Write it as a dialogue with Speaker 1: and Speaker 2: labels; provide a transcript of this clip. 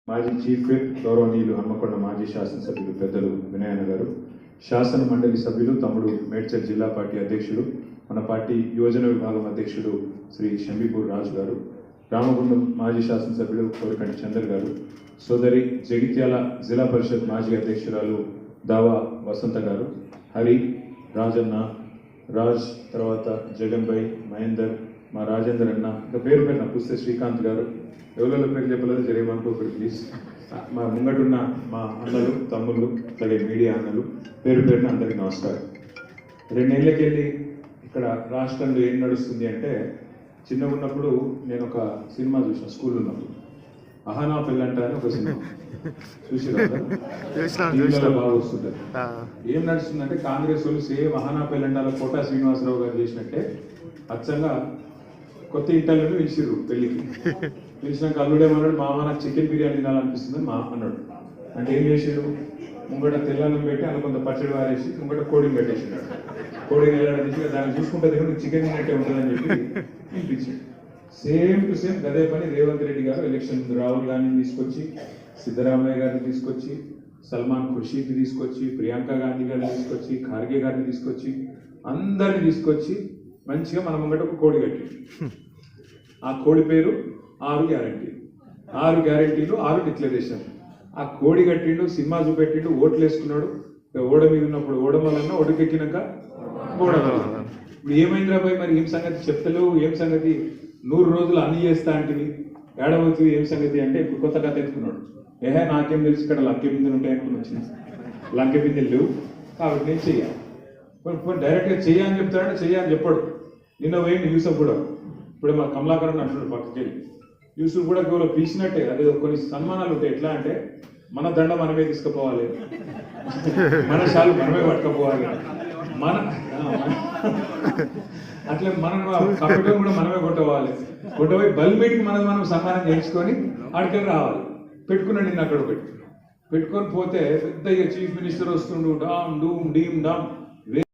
Speaker 1: మాజీ chief whip గౌరవనీయులు హన్మకొండ మాజీ శాసనసభ్యులు పెద్దలు వినయన్న గారు, శాసన మండలి సభ్యులు తమ్ముడు మేడ్చల్ జిల్లా పార్టీ అధ్యక్షుడు, మన పార్టీ యువజన విభాగం అధ్యక్షుడు శ్రీ షంబీపూర్ రాజు గారు, రామగుండం మాజీ శాసనసభ్యులు కోరికంటి చందర్ గారు, సోదరి జగిత్యాల జిల్లా పరిషత్ మాజీ అధ్యక్షురాలు దావా వసంత గారు, హరి, రాజన్న, రాజ్, తర్వాత జగన్ భాయ్, మహేందర్, మా రాజేందర్ అన్న, ఇంకా పేరు పేరున పుస్తే శ్రీకాంత్ గారు, ఎవరెవరి పేరు చెప్పలేదు జరిగేమనుకోకూడదు ప్లీజ్. మా ముంగటున్న మా అన్నలు తమ్ముళ్ళు అలాగే మీడియా అన్నలు పేరు పేరున అందరికీ నమస్కారం. 2 నెలలకెళ్ళి ఇక్కడ రాష్ట్రంలో ఏం నడుస్తుంది అంటే, చిన్నగా ఉన్నప్పుడు నేను ఒక సినిమా చూసిన స్కూల్ ఉన్నప్పుడు, అహానా పెళ్ళంట అని ఒక సినిమా చూసిరా బాగా వస్తుంటారు. ఏం నడుస్తుందంటే కాంగ్రెస్ వాళ్ళు సేమ్ అహానా పెళ్ళంటాలో కోటా శ్రీనివాసరావు గారు చేసినట్టే అచ్చంగా కొత్త ఇంటర్వ్యూని పిలిచిర్రు పెళ్లికి. పిలిచినాక అల్లుడేమన్నాడు, మామ నాకు చికెన్ బిర్యానీ తినాలనిపిస్తుంది మా అన్నాడు. అంటే ఏం చేసాడు, ముంగట తెల్లన్నం పెట్టి అలా కొంత పచ్చడి వారేసి ముంగట కోడిని పెట్టేసినాడు. కోడిని తీసి దాన్ని చూసుకుంటే దగ్గర చికెన్ తిన్నట్టే ఉంటుందని చెప్పి పిలిపించాడు. సేమ్ టు సేమ్ అదే పని రేవంత్ రెడ్డి గారు ఎలక్షన్ ముందు రాహుల్ గాంధీని తీసుకొచ్చి, సిద్ధరామయ్య గారిని తీసుకొచ్చి, సల్మాన్ ఖుర్షీద్ని తీసుకొచ్చి, ప్రియాంక గాంధీ గారిని తీసుకొచ్చి, ఖార్గే గారిని తీసుకొచ్చి, అందరిని తీసుకొచ్చి మంచిగా మన ముంగట ఒక కోడి కట్టి, ఆ కోడి పేరు 6 గ్యారంటీ, 6 గ్యారంటీలు 6 డిక్లరేషన్. ఆ కోడి కట్టిండు, సినిమా చూపెట్టిండు, ఓట్లు వేసుకున్నాడు. ఓడ మీద ఉన్నప్పుడు ఓడమలన్నా, ఒడికెక్కినాక ఓడమల. ఇప్పుడు ఏమైందిరా పోయి మరి ఏం సంగతి చెప్తలేవు, ఏం సంగతి 100 రోజులు అన్ని చేస్తా అంటివి, ఏడవచ్చి ఏం సంగతి అంటే ఇప్పుడు కొత్త కథ ఎత్తుకున్నాడు. నాకేం తెలుసు, ఇక్కడ లంకె బిందెలు ఉంటాయి అనుకుని వచ్చింది. లంకె బిందెలు లేవు కాబట్టి నేను చెయ్యాలి. డైరెక్ట్గా చెయ్యని చెప్తాడంటే చెయ్యని చెప్పాడు. నిన్న పోయింది యూసఫ్ కూడా, ఇప్పుడు మా కమలాకరన్ అంటున్నాడు పక్కకి వెళ్ళి. యూసఫ్ కూడా కేవలం పీసినట్టే, అదే కొన్ని సన్మానాలు ఉంటాయి. ఎట్లా అంటే మన దండ మనమే తీసుకుపోవాలి, మన షాలు మనమే పట్టుకపోవాలి, అట్లా మన కంప్యూటర్ కూడా మనమే కొట్టవాలి. కొట్టబోయి బల్మీటికి మనం సన్మానం చేయించుకొని ఆడికెళ్ళి రావాలి. పెట్టుకున్నాడు నిన్న అక్కడ ఒకటి పెట్టుకొని పోతే పెద్ద చీఫ్ మినిస్టర్ వస్తుండు, డామ్ డూమ్ డీమ్ డామ్.